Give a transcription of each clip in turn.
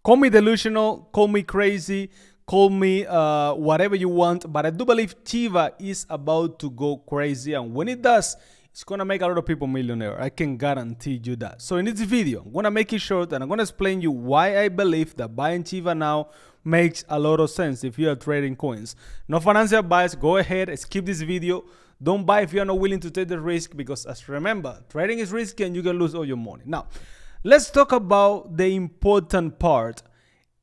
Call me delusional, call me crazy, call me whatever you want, but I do believe Shiba is about to go crazy, and when it does, it's gonna make a lot of people millionaire. I can guarantee you that. So in this video, I'm gonna make it short and I'm gonna explain you why I believe that buying Shiba now makes a lot of sense if you are trading coins. No financial advice, go ahead, skip this video. Don't buy if you are not willing to take the risk, because as remember, trading is risky and you can lose all your money. Now, let's talk about the important part.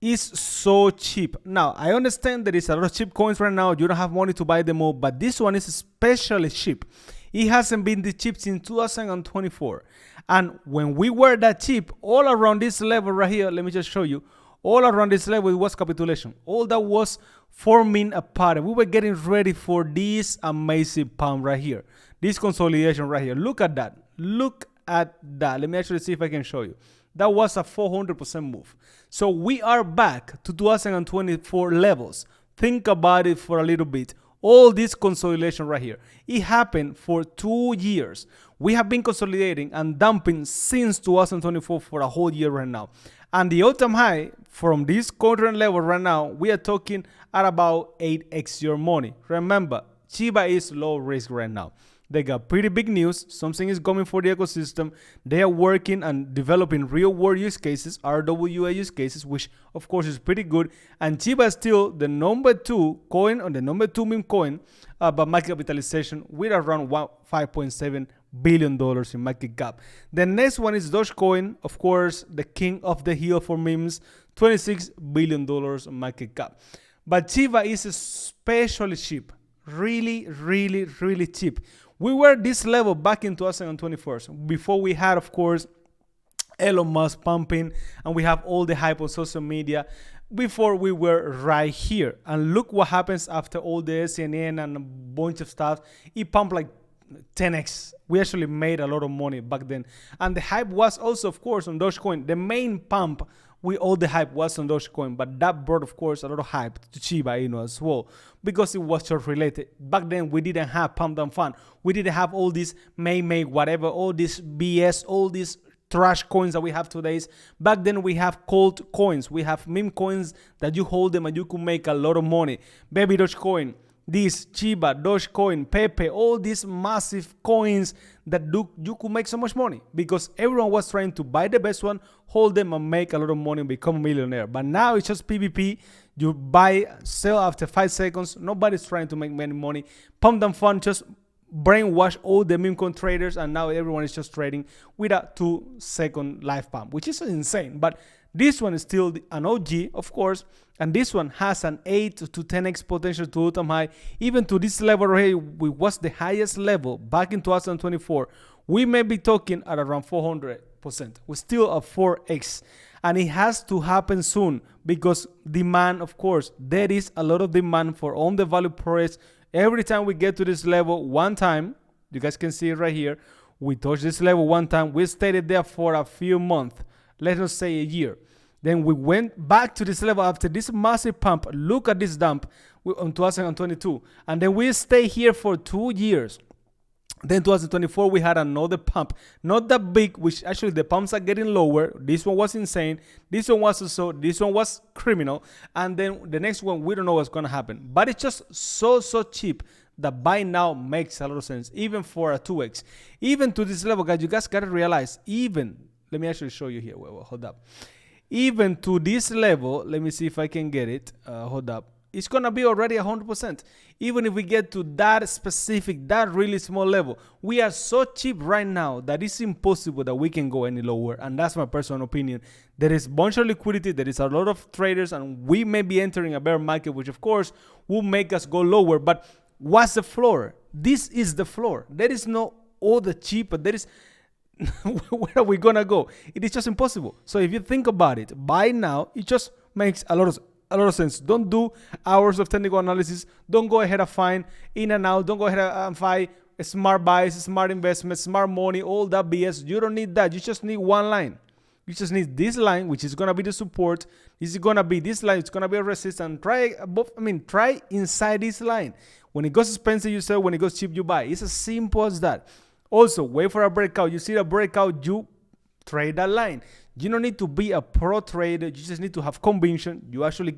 It's so cheap. Now, I understand there is a lot of cheap coins right now. You don't have money to buy them all, but this one is especially cheap. It hasn't been this cheap since 2024. And when we were that cheap, all around this level right here, let me just show you, all around this level, it was capitulation. All that was forming a pattern. We were getting ready for this amazing pump right here. This consolidation right here. Look at that. Look at that. Let me actually see if I can show you. That was a 400% move. So we are back to 2024 levels. Think about it for a little bit. All this consolidation right here, it happened for 2 years. We have been consolidating and dumping since 2024 for a whole year right now. And the all-time high from this current level right now, we are talking at about 8x your money. Remember, Shiba is low risk right now. They got pretty big news. Something is coming for the ecosystem. They are working and developing real-world use cases, RWA use cases, which of course is pretty good. And Shiba is still the number 2 coin, or the number 2 meme coin, by market capitalization, with around $5.7 billion in market cap. The next one is Dogecoin, of course, the king of the hill for memes, $26 billion market cap. But Shiba is especially cheap. Really, really, really cheap. We were this level back in 2024, before we had, of course, Elon Musk pumping, and we have all the hype on social media. Before we were right here, and look what happens after all the CNN and a bunch of stuff. It pumped like 10x. We actually made a lot of money back then, and the hype was also, of course, on Dogecoin. The main pump, all the hype was on Dogecoin, but that brought, of course, a lot of hype to Shiba Inu as well, because it was short related. Back then, we didn't have pump and fun. We didn't have all this whatever, all this BS, all these trash coins that we have today. Back then, we have cold coins. We have meme coins that you hold them and you could make a lot of money. Baby Dogecoin, this Shiba, Dogecoin, Pepe, all these massive coins that you could make so much money, because everyone was trying to buy the best one, hold them and make a lot of money and become a millionaire. But now it's just PvP. You buy, sell after 5 seconds. Nobody's trying to make many money. Pump and fun just brainwash all the meme coin traders, and now everyone is just trading with a 2-second life pump, which is insane. But this one is still an OG, of course, and this one has an 8 to 10x potential to all-time high. Even to this level right here, which was the highest level back in 2024, we may be talking at around 400%. We're still at 4x, and it has to happen soon, because demand, of course, there is a lot of demand for on the value projects. Every time we get to this level one time, you guys can see it right here, we touch this level one time, we stayed there for a few months, let us say a year. Then we went back to this level after this massive pump. Look at this dump on 2022. And then we stay here for 2 years. Then 2024, we had another pump. Not that big, which actually the pumps are getting lower. This one was insane. This one was also, this one was criminal. And then the next one, we don't know what's going to happen. But it's just so cheap that buy now makes a lot of sense, even for a 2x. Even to this level, guys, you guys got to realize, even, let me actually show you here. Wait, hold up. Even to this level, let me see if I can get it. Hold up. It's going to be already 100%. Even if we get to that specific, that really small level, we are so cheap right now that it's impossible that we can go any lower. And that's my personal opinion. There is a bunch of liquidity. There is a lot of traders, and we may be entering a bear market, which of course will make us go lower. But what's the floor? This is the floor. There is no other cheaper. There is... Where are we gonna go? It is just impossible. So if you think about it, buy now, it just makes a lot of sense. Don't do hours of technical analysis. Don't go ahead and find in and out. Don't go ahead and find smart buys, smart investments, smart money, all that BS. You don't need that. You just need one line. You just need this line, which is gonna be the support. This is gonna be this line. It's gonna be a resistance. Try above. Try inside this line. When it goes expensive, you sell. When it goes cheap, you buy. It's as simple as that. Also, wait for a breakout. You see the breakout, you trade that line. You don't need to be a pro trader. You just need to have conviction. You actually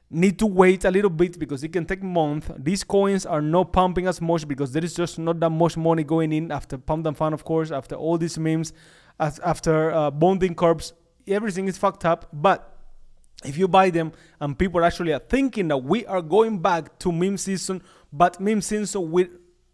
need to wait a little bit because it can take months. These coins are not pumping as much because there is just not that much money going in after pump and fun, of course, after all these memes, after bonding curves. Everything is fucked up. But if you buy them and people actually are thinking that we are going back to meme season, but meme season with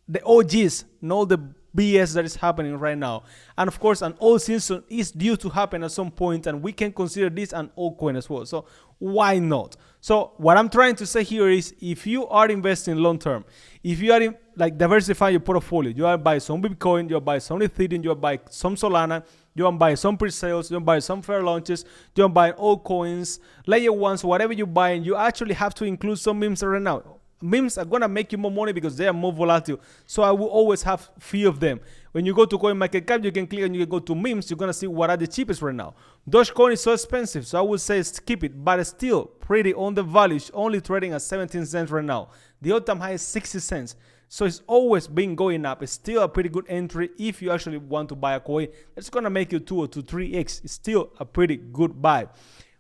the OGs, not the BS that is happening right now. And of course, an old season is due to happen at some point, and we can consider this an altcoin as well. So why not? So what I'm trying to say here is, if you are investing long term, if you are in, like, diversify your portfolio, you are buying some Bitcoin, you are buying some Ethereum, you are buying some Solana, you are buying some pre-sales, you are buying some fair launches, you are buying altcoins, layer ones, whatever you buy, and you actually have to include some memes right now. Memes are gonna make you more money because they are more volatile. So I will always have few of them. When you go to CoinMarketCap, you can click and you can go to memes. You're gonna see what are the cheapest right now. Dogecoin is so expensive, so I would say skip it, but it's still pretty on the value. It's only trading at 17 cents right now. The all-time high is 60 cents. So it's always been going up. It's still a pretty good entry if you actually want to buy a coin. It's gonna make you 2 or 3x. It's still a pretty good buy.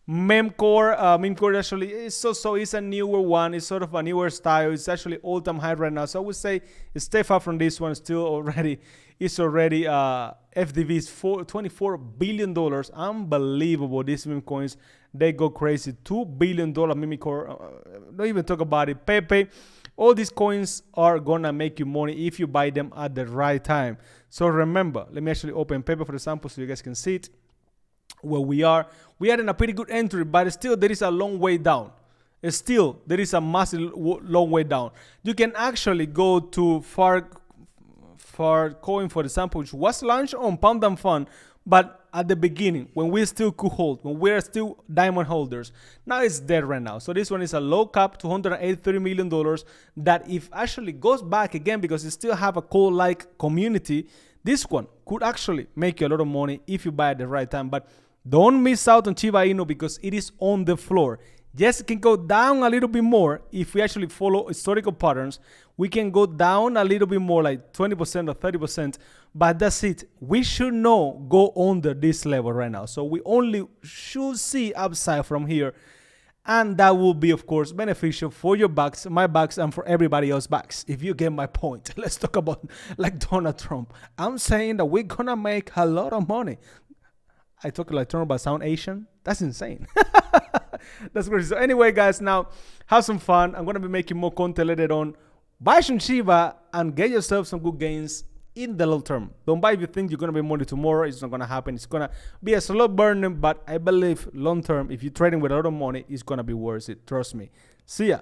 Memecore actually is it's a newer one. It's sort of a newer style. It's actually all-time high right now. So I would say stay far from this one. It's already FDV's $24 billion. Unbelievable. These meme coins, they go crazy. $2 billion Memecore. Don't even talk about it. Pepe. All these coins are gonna make you money if you buy them at the right time. So remember, let me actually open Pepe for example so you guys can see it. Where we are in a pretty good entry, but still there is a long way down. Still there is a massive long way down. You can actually go to Farcoin, for example, which was launched on Pound and Fun, but at the beginning when we still could hold, when we are still diamond holders. Now it's dead right now. So this one is a low cap, $283 million, that if actually goes back again because it still have a cold-like community, this one could actually make you a lot of money if you buy at the right time. But don't miss out on Shiba Inu because it is on the floor. Yes, it can go down a little bit more if we actually follow historical patterns. We can go down a little bit more, like 20% or 30%, but that's it. We should not go under this level right now. So we only should see upside from here. And that will be, of course, beneficial for your bucks, my bucks, and for everybody else's bucks. If you get my point, let's talk about like Donald Trump. I'm saying that we're going to make a lot of money. I talk like Trump, but sound Asian. That's insane. That's crazy. So anyway, guys, now have some fun. I'm going to be making more content later on. Buy some Shiba and get yourself some good gains in the long term. Don't buy if you think you're going to be money tomorrow. It's not going to happen. It's going to be a slow burning, but I believe long term, if you're trading with a lot of money, it's going to be worth it. Trust me. See ya.